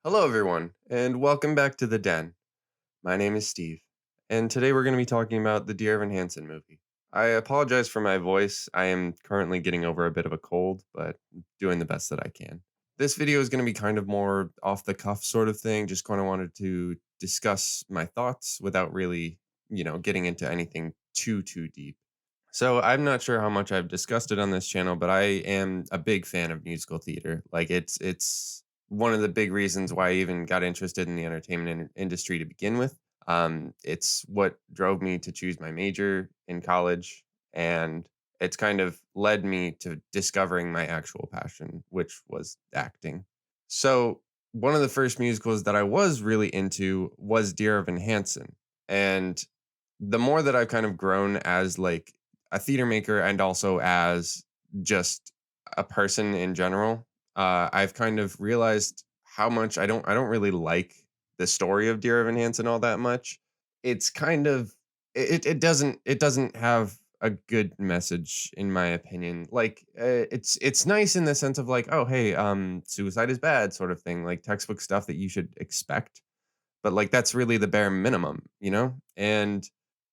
Hello, everyone, and welcome back to the Den. My name is Steve, and today we're going to be talking about the Dear Evan Hansen movie. I apologize for my voice. I am currently getting over a bit of a cold, but doing the best that I can. This video is going to be kind of more off the cuff sort of thing. Just kind of wanted to discuss my thoughts without really, getting into anything too deep. So I'm not sure how much I've discussed it on this channel, but I am a big fan of musical theater. Like it's one of the big reasons why I even got interested in the entertainment industry to begin with. It's what drove me to choose my major in college, and it's kind of led me to discovering my actual passion, which was acting. So one of the first musicals that I was really into was Dear Evan Hansen, and the more that I've kind of grown as like a theater maker and also as just a person in general, I've kind of realized how much I don't really like the story of Dear Evan Hansen all that much. It's kind of it doesn't have a good message in my opinion. Like it's nice in the sense of like, oh hey, suicide is bad sort of thing, like textbook stuff that you should expect, but like that's really the bare minimum. And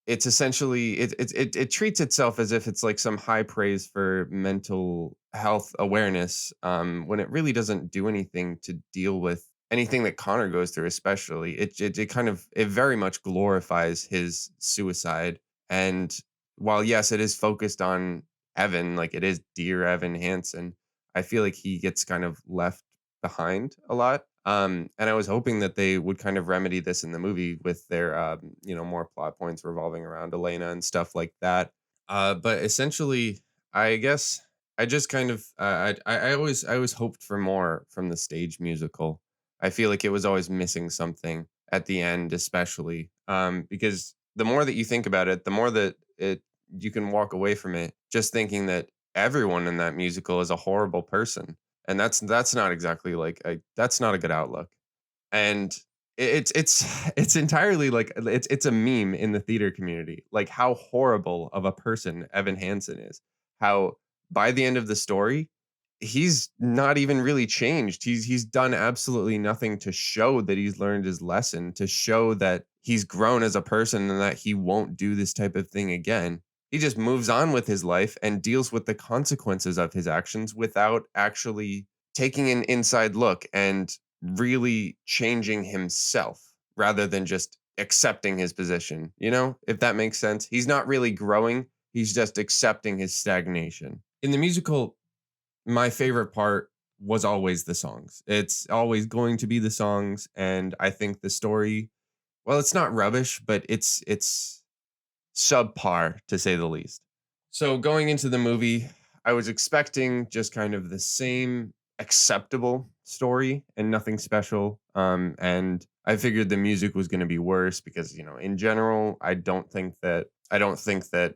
it's essentially it treats itself as if it's like some high praise for mental health awareness, when it really doesn't do anything to deal with anything that Connor goes through. Especially it kind of it very much glorifies his suicide. And while yes, it is focused on Evan, like it is Dear Evan Hansen, I feel like he gets kind of left behind a lot. And I was hoping that they would kind of remedy this in the movie with their, more plot points revolving around Elena and stuff like that. But essentially, I guess I just kind of, I always hoped for more from the stage musical. I feel like it was always missing something at the end, especially, because the more that you think about it, the more that you can walk away from it just thinking that everyone in that musical is a horrible person, and that's not exactly like that's not a good outlook. And it's entirely like it's a meme in the theater community, like how horrible of a person Evan Hansen is. How by the end of the story, he's not even really changed. He's done absolutely nothing to show that he's learned his lesson, to show that he's grown as a person and that he won't do this type of thing again. He just moves on with his life and deals with the consequences of his actions without actually taking an inside look and really changing himself rather than just accepting his position, if that makes sense. He's not really growing, he's just accepting his stagnation. In the musical, my favorite part was always the songs. It's always going to be the songs, and I think the story, well, it's not rubbish, but it's subpar to say the least. So going into the movie, I was expecting just kind of the same acceptable story and nothing special. And I figured the music was going to be worse because, in general, I don't think that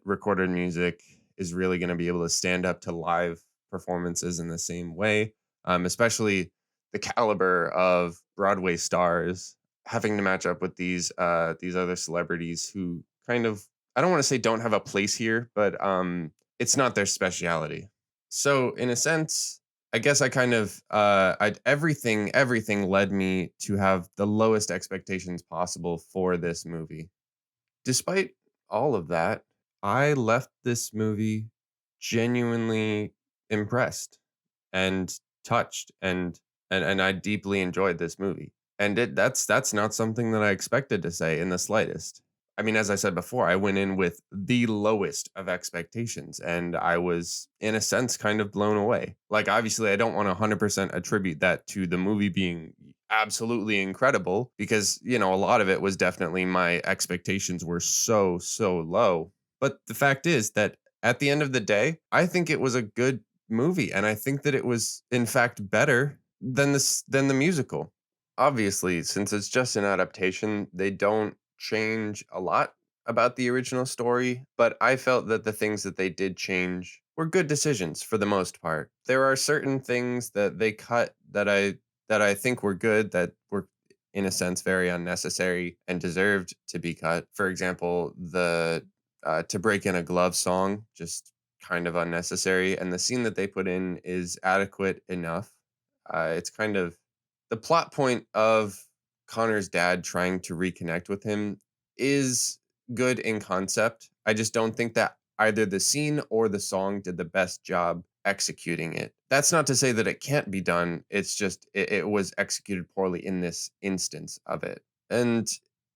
recorded music is really going to be able to stand up to live performances in the same way. Especially the caliber of Broadway stars having to match up with these other celebrities who kind of, I don't want to say don't have a place here, but it's not their specialty. So in a sense, I guess I kind of everything led me to have the lowest expectations possible for this movie. Despite all of that, I left this movie genuinely impressed and touched, and I deeply enjoyed this movie. And that's not something that I expected to say in the slightest. I mean, as I said before, I went in with the lowest of expectations, and I was, in a sense, kind of blown away. Like, obviously, I don't want to 100% attribute that to the movie being absolutely incredible because, a lot of it was definitely my expectations were so low. But the fact is that at the end of the day, I think it was a good movie, and I think that it was, in fact, better than the musical. Obviously, since it's just an adaptation, they don't change a lot about the original story, but I felt that the things that they did change were good decisions for the most part. There are certain things that they cut that I think were good, that were in a sense very unnecessary and deserved to be cut. For example, the to break in a glove song, just kind of unnecessary, and the scene that they put in is adequate enough. It's kind of The plot point of Connor's dad trying to reconnect with him is good in concept. I just don't think that either the scene or the song did the best job executing it. That's not to say that it can't be done. It's just it was executed poorly in this instance of it. And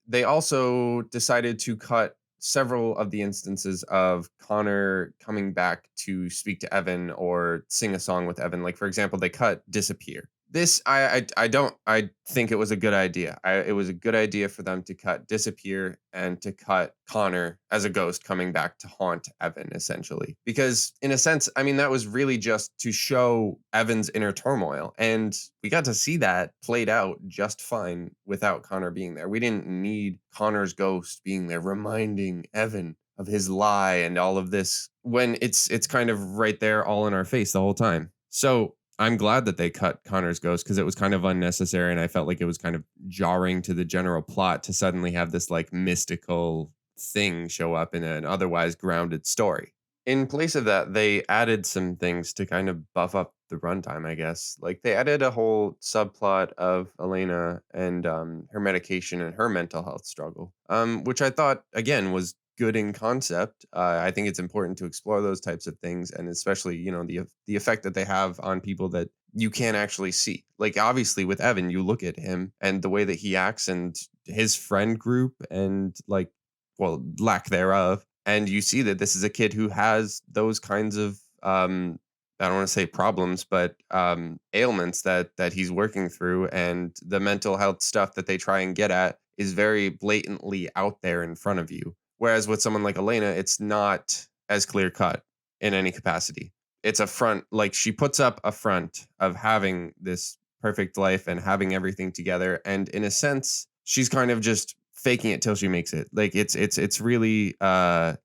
they also decided to cut several of the instances of Connor coming back to speak to Evan or sing a song with Evan. Like for example, they cut "Disappear." This I don't I think it was a good idea. It was a good idea for them to cut "Disappear" and to cut Connor as a ghost coming back to haunt Evan, essentially. Because in a sense, I mean, that was really just to show Evan's inner turmoil. And we got to see that played out just fine without Connor being there. We didn't need Connor's ghost being there reminding Evan of his lie and all of this when it's kind of right there all in our face the whole time. So I'm glad that they cut Connor's ghost because it was kind of unnecessary and I felt like it was kind of jarring to the general plot to suddenly have this like mystical thing show up in an otherwise grounded story. In place of that, they added some things to kind of buff up the runtime, I guess. Like they added a whole subplot of Elena and her medication and her mental health struggle, which I thought again was good in concept. I think it's important to explore those types of things, and especially the effect that they have on people that you can't actually see. Like obviously with Evan, you look at him and the way that he acts and his friend group and like well lack thereof, and you see that this is a kid who has those kinds of I don't want to say problems, but ailments that he's working through, and the mental health stuff that they try and get at is very blatantly out there in front of you. Whereas with someone like Elena, it's not as clear cut in any capacity. It's a front, like she puts up a front of having this perfect life and having everything together, and in a sense, she's kind of just faking it till she makes it. Like it's really a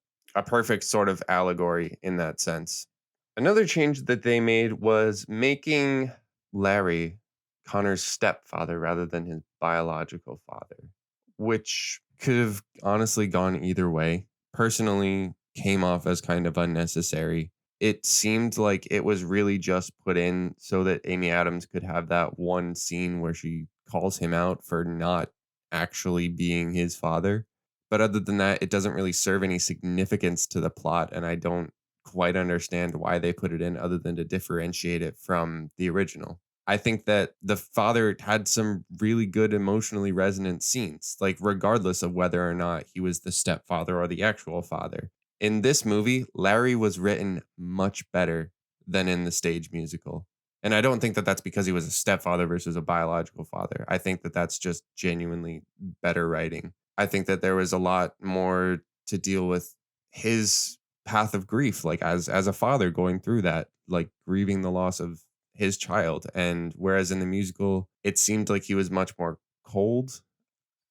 perfect sort of allegory in that sense. Another change that they made was making Larry Connor's stepfather rather than his biological father, which could have honestly gone either way. Personally, came off as kind of unnecessary. It seemed like it was really just put in so that Amy Adams could have that one scene where she calls him out for not actually being his father. But other than that, it doesn't really serve any significance to the plot, and I don't quite understand why they put it in other than to differentiate it from the original. I think that the father had some really good emotionally resonant scenes, like regardless of whether or not he was the stepfather or the actual father. In this movie, Larry was written much better than in the stage musical. And I don't think that that's because he was a stepfather versus a biological father. I think that that's just genuinely better writing. I think that there was a lot more to deal with his path of grief, like as a father going through that, like grieving the loss of his child. And whereas in the musical, it seemed like he was much more cold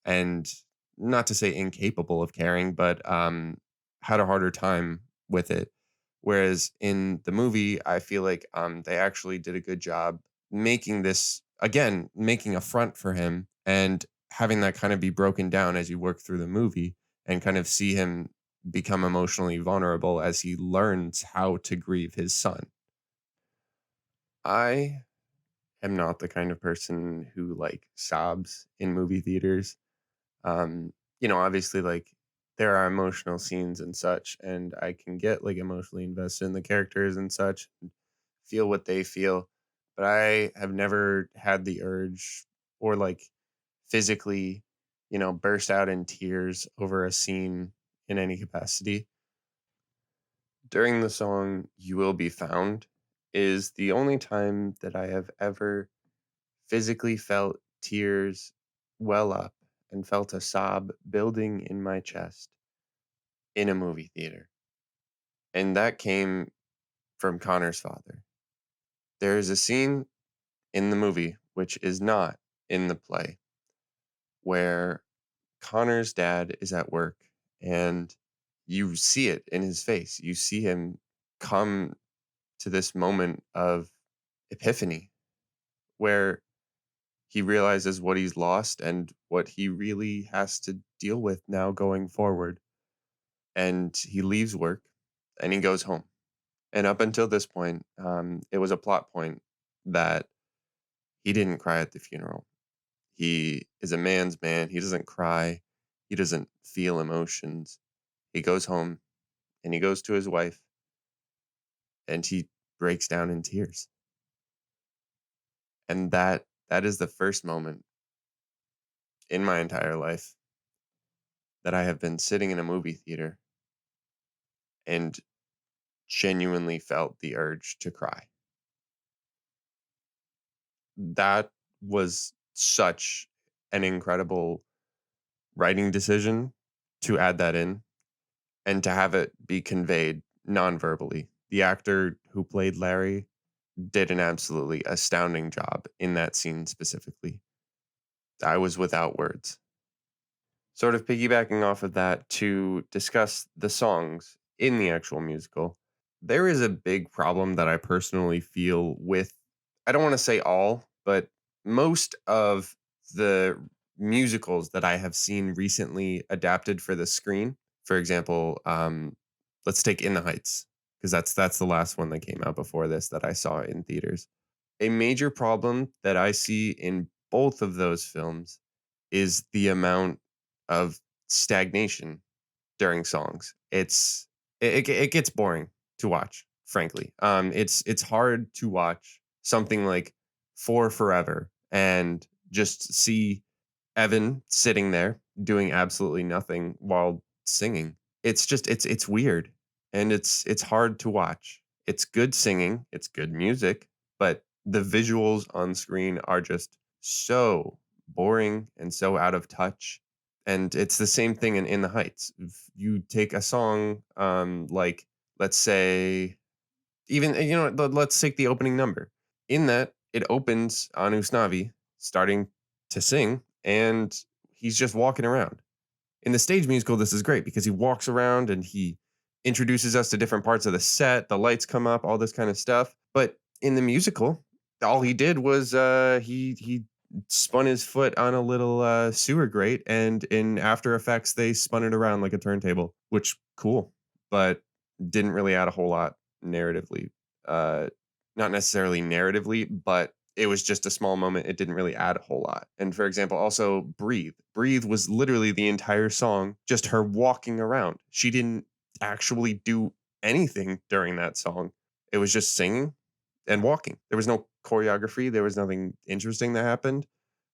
and not to say incapable of caring, but had a harder time with it. Whereas in the movie, I feel like they actually did a good job making this again, making a front for him and having that kind of be broken down as you work through the movie and kind of see him become emotionally vulnerable as he learns how to grieve his son. I am not the kind of person who like sobs in movie theaters. Obviously, like there are emotional scenes and such, and I can get like emotionally invested in the characters and such, and feel what they feel. But I have never had the urge or like physically, burst out in tears over a scene in any capacity. During the song You Will Be Found is the only time that I have ever physically felt tears well up and felt a sob building in my chest in a movie theater. And that came from Connor's father. There is a scene in the movie, which is not in the play, where Connor's dad is at work and you see it in his face. You see him come to this moment of epiphany where he realizes what he's lost and what he really has to deal with now going forward. And he leaves work and he goes home. And up until this point, it was a plot point that He didn't cry at the funeral. He is a man's man. He doesn't cry. He doesn't feel emotions. He goes home and he goes to his wife and he breaks down in tears. And that is the first moment in my entire life that I have been sitting in a movie theater and genuinely felt the urge to cry. That was such an incredible writing decision to add that in and to have it be conveyed non-verbally. The actor who played Larry did an absolutely astounding job in that scene specifically. I was without words. Sort of piggybacking off of that to discuss the songs in the actual musical, there is a big problem that I personally feel with, I don't want to say all, but most of the musicals that I have seen recently adapted for the screen. For example, let's take In the Heights, because that's the last one that came out before this that I saw in theaters. A major problem that I see in both of those films is the amount of stagnation during songs. It gets boring to watch, frankly. It's hard to watch something like For Forever and just see Evan sitting there doing absolutely nothing while singing. It's weird and it's hard to watch. It's good singing, it's good music, but the visuals on screen are just so boring and so out of touch. And it's the same thing in the Heights. If you take a song, like let's say, even let's take the opening number. In that, it opens on Usnavi starting to sing, and he's just walking around. In the stage musical, this is great because he walks around and he introduces us to different parts of the set. The lights come up, all this kind of stuff. But in the musical, all he did was he spun his foot on a little sewer grate, and in After Effects, they spun it around like a turntable, which cool, but didn't really add a whole lot narratively. Uh, Not necessarily narratively, but it was just a small moment. It didn't really add a whole lot. And for example, also Breathe. Breathe was literally the entire song, just her walking around. She didn't actually do anything during that song. It was just singing and walking. There was no choreography. There was nothing interesting that happened.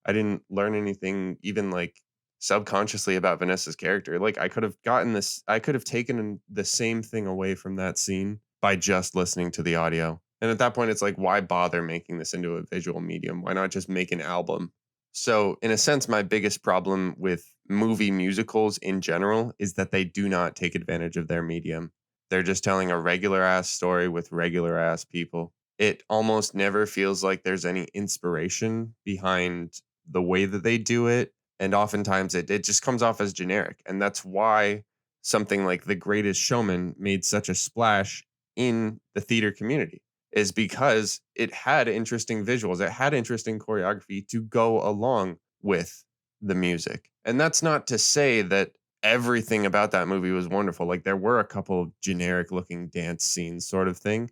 I didn't learn anything even like subconsciously about Vanessa's character. Like I could have taken the same thing away from that scene by just listening to the audio. And at that point it's like, why bother making this into a visual medium? Why not just make an album? So, in a sense, my biggest problem with movie musicals in general is that they do not take advantage of their medium. They're just telling a regular ass story with regular ass people. It almost never feels like there's any inspiration behind the way that they do it. And oftentimes it just comes off as generic. And that's why something like The Greatest Showman made such a splash in the theater community, is because it had interesting visuals, it had interesting choreography to go along with the music. And that's not to say that everything about that movie was wonderful. Like there were a couple of generic looking dance scenes sort of thing,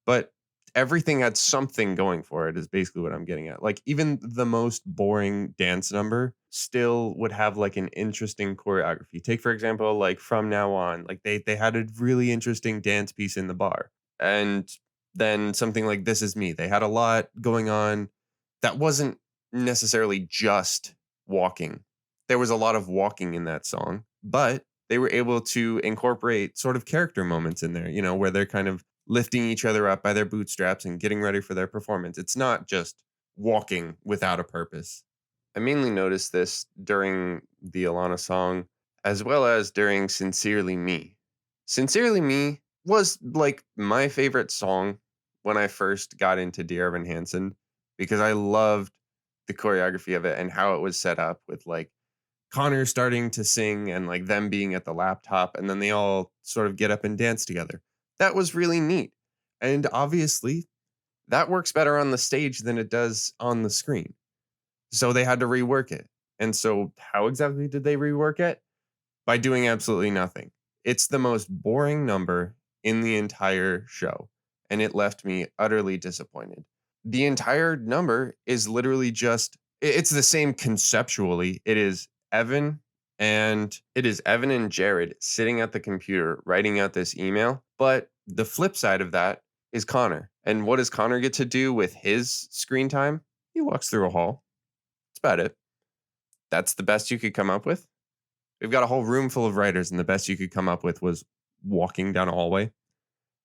but everything had something going for it is basically what I'm getting at. Like even the most boring dance number still would have like an interesting choreography. Take for example like From Now On, like they had a really interesting dance piece in the bar. And then something like This Is Me, they had a lot going on that wasn't necessarily just walking. There was a lot of walking in that song, but they were able to incorporate sort of character moments in there, where they're kind of lifting each other up by their bootstraps and getting ready for their performance. It's not just walking without a purpose. I mainly noticed this during the Alana song as well as during Sincerely Me. Sincerely Me was like my favorite song when I first got into Dear Evan Hansen because I loved the choreography of it and how it was set up with like Connor starting to sing and like them being at the laptop and then they all sort of get up and dance together. That was really neat. And obviously, that works better on the stage than it does on the screen. So they had to rework it. And so, how exactly did they rework it? By doing absolutely nothing. It's the most boring number in the entire show. And it left me utterly disappointed. the entire number is literally just it's the same conceptually. It is Evan and Jared sitting at the computer writing out this email, but the flip side of that is Connor. And what does Connor get to do with his screen time? He walks through a hall. That's about it. That's the best you could come up with. We've got a whole room full of writers, and the best you could come up with was walking down a hallway.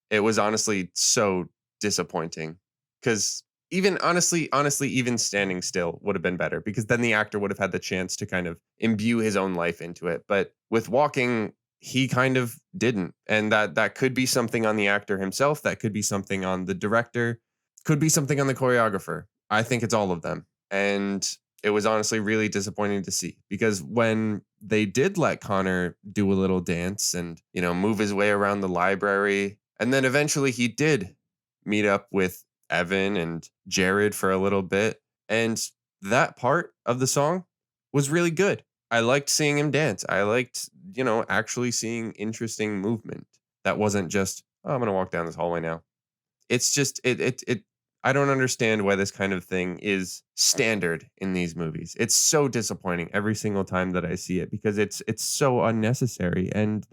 It was honestly so disappointing because even honestly, even standing still would have been better because then the actor would have had the chance to kind of imbue his own life into it. But with walking, he kind of didn't, and that could be something on the actor himself. That could be something on the director. Could be something on the choreographer. I think it's all of them, and it was honestly really disappointing to see because when they did let Connor do a little dance and move his way around the library, and then eventually he did meet up with Evan and Jared for a little bit. And that part of the song was really good. I liked seeing him dance. I liked, actually seeing interesting movement that wasn't just, oh, I'm going to walk down this hallway now. It's just, I don't understand why this kind of thing is standard in these movies. It's so disappointing every single time that I see it because it's so unnecessary and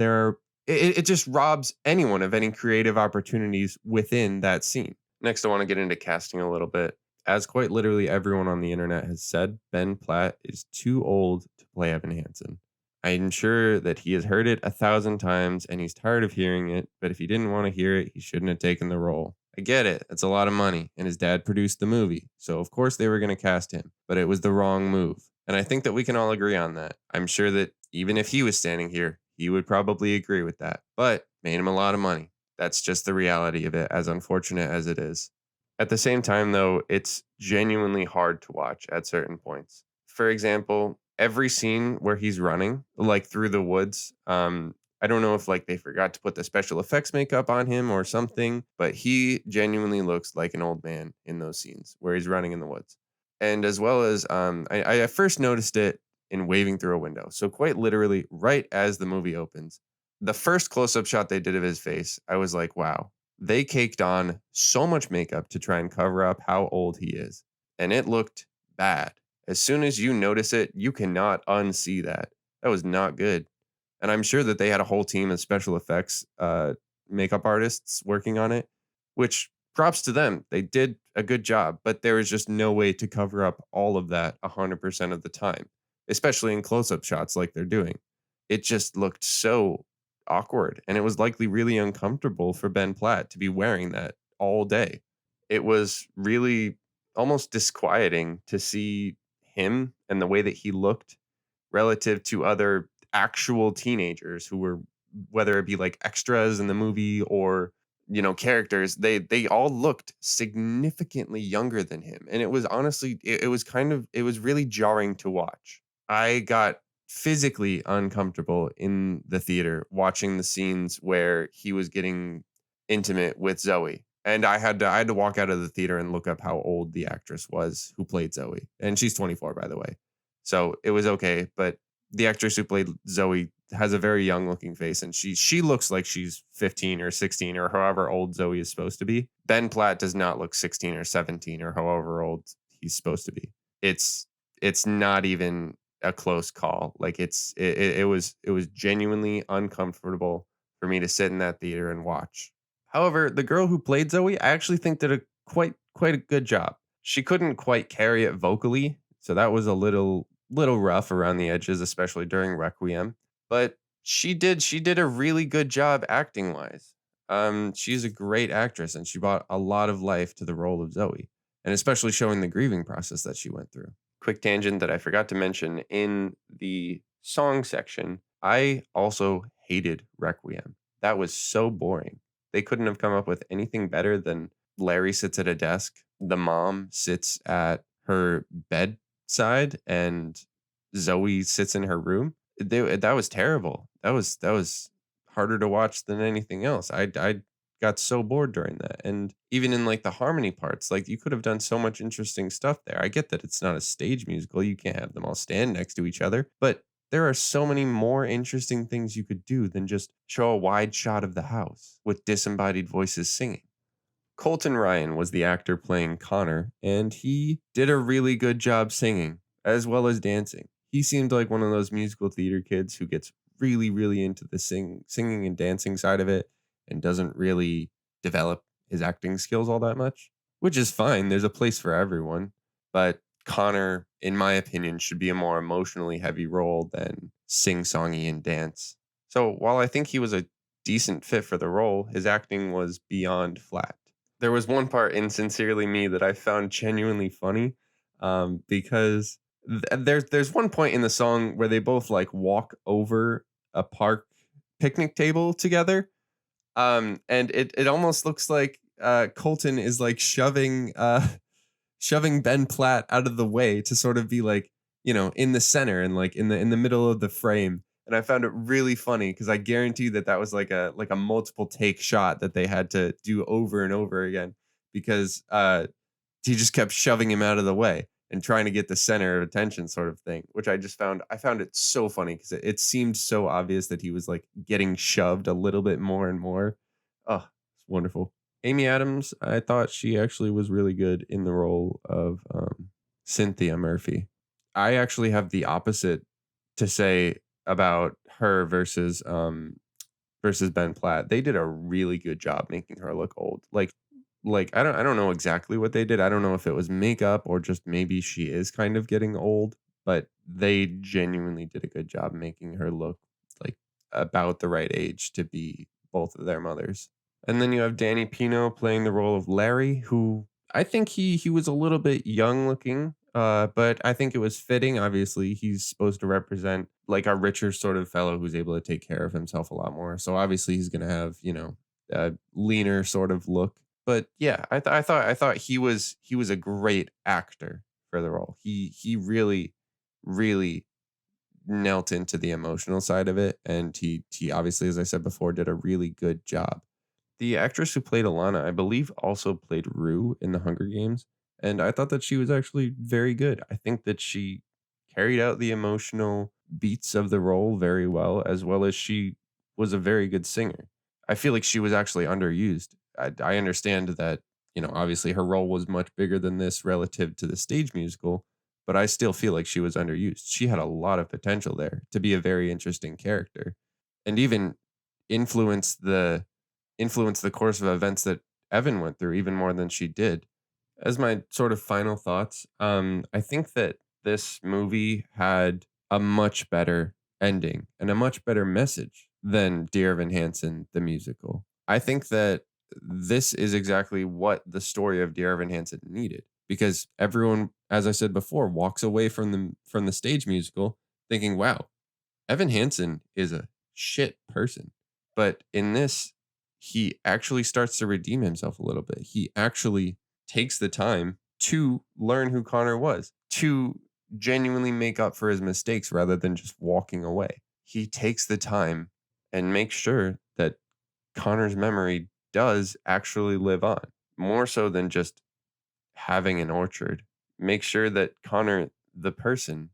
it just robs anyone of any creative opportunities within that scene. Next, I want to get into casting a little bit. As quite literally everyone on the internet has said, Ben Platt is too old to play Evan Hansen. I'm sure that he has heard it 1,000 times and he's tired of hearing it, but if he didn't want to hear it, he shouldn't have taken the role. I get it. It's a lot of money, and his dad produced the movie, so of course they were going to cast him, but it was the wrong move. And I think that we can all agree on that. I'm sure that even if he was standing here, he would probably agree with that, but made him a lot of money. That's just the reality of it, as unfortunate as it is. At the same time, though, it's genuinely hard to watch at certain points. For example, every scene where he's running, like through the woods, I don't know if like they forgot to put the special effects makeup on him or something, but he genuinely looks like an old man in those scenes where he's running in the woods. And as well as I first noticed it in waving through a window. So quite literally, right as the movie opens, the first close-up shot they did of his face, I was like, wow, they caked on so much makeup to try and cover up how old he is. And it looked bad. As soon as you notice it, you cannot unsee that. That was not good. And I'm sure that they had a whole team of special effects makeup artists working on it, which props to them. They did a good job, but there was just no way to cover up all of that 100% of the time, especially in close-up shots like they're doing. It just looked so awkward, and it was likely really uncomfortable for Ben Platt to be wearing that all day. It was really almost disquieting to see him and the way that he looked relative to other actual teenagers who were, whether it be like extras in the movie or characters, they all looked significantly younger than him, and it was honestly it was really jarring to watch. I got physically uncomfortable in the theater watching the scenes where he was getting intimate with Zoe. And I had to walk out of the theater and look up how old the actress was who played Zoe. And she's 24, by the way. So it was okay, but the actress who played Zoe has a very young looking face, and she looks like she's 15 or 16 or however old Zoe is supposed to be. Ben Platt does not look 16 or 17 or however old he's supposed to be. It's not even a close call. Like it was genuinely uncomfortable for me to sit in that theater and watch. However, the girl who played Zoe, I actually think did a quite a good job. She couldn't quite carry it vocally, so that was a little rough around the edges, especially during Requiem. But she did a really good job acting wise. She's a great actress, and she brought a lot of life to the role of Zoe, and especially showing the grieving process that she went through. Quick tangent that I forgot to mention in the song section. I also hated Requiem. That was so boring. They couldn't have come up with anything better than Larry sits at a desk, the mom sits at her bedside, and Zoe sits in her room. That was terrible. That was harder to watch than anything else. I got so bored during that. And even in like the harmony parts, like you could have done so much interesting stuff there. I get that it's not a stage musical. You can't have them all stand next to each other, but there are so many more interesting things you could do than just show a wide shot of the house with disembodied voices singing. Colton Ryan was the actor playing Connor, and he did a really good job singing as well as dancing. He seemed like one of those musical theater kids who gets really, really into the singing and dancing side of it and doesn't really develop his acting skills all that much, which is fine. There's a place for everyone. But Connor, in my opinion, should be a more emotionally heavy role than sing songy and dance. So while I think he was a decent fit for the role, his acting was beyond flat. There was one part in Sincerely Me that I found genuinely funny, because there's one point in the song where they both like walk over a park picnic table together, and it almost looks like Colton is like shoving Ben Platt out of the way to sort of be like, in the center and like in the middle of the frame. And I found it really funny because I guarantee that that was like a multiple take shot that they had to do over and over again because he just kept shoving him out of the way and trying to get the center of attention sort of thing, which I found it so funny because it seemed so obvious that he was like getting shoved a little bit more and more. Oh, it's wonderful. Amy Adams, I thought she actually was really good in the role of Cynthia Murphy. I actually have the opposite to say about her versus Ben Platt. They did a really good job making her look old. Like I don't know exactly what they did. I don't know if it was makeup or just maybe she is kind of getting old, but they genuinely did a good job making her look like about the right age to be both of their mothers. And then you have Danny Pino playing the role of Larry, who I think he was a little bit young looking, but I think it was fitting. Obviously, he's supposed to represent like a richer sort of fellow who's able to take care of himself a lot more. So obviously, he's gonna have a leaner sort of look. But yeah, I thought he was a great actor for the role. He really really knelt into the emotional side of it, and he obviously, as I said before, did a really good job. The actress who played Alana, I believe, also played Rue in the Hunger Games, and I thought that she was actually very good. I think that she carried out the emotional beats of the role very well as she was a very good singer. I feel like she was actually underused. I understand that, obviously her role was much bigger than this relative to the stage musical, but I still feel like she was underused. She had a lot of potential there to be a very interesting character and even influence the influence the course of events that Evan went through even more than she did. As my sort of final thoughts, I think that this movie had a much better ending and a much better message than Dear Evan Hansen the musical. I think that this is exactly what the story of Dear Evan Hansen needed because everyone, as I said before, walks away from the stage musical thinking, "Wow, Evan Hansen is a shit person." But in this, he actually starts to redeem himself a little bit. He actually takes the time to learn who Connor was, to genuinely make up for his mistakes rather than just walking away. He takes the time and makes sure that Connor's memory does actually live on, more so than just having an orchard. Make sure that Connor, the person,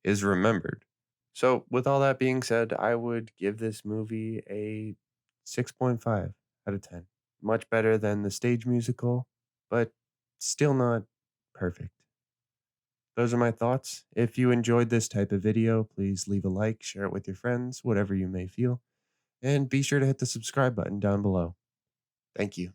is remembered. So, with all that being said, I would give this movie a 6.5 out of 10. Much better than the stage musical, but still not perfect. Those are my thoughts. If you enjoyed this type of video, please leave a like, share it with your friends, whatever you may feel, and be sure to hit the subscribe button down below. Thank you.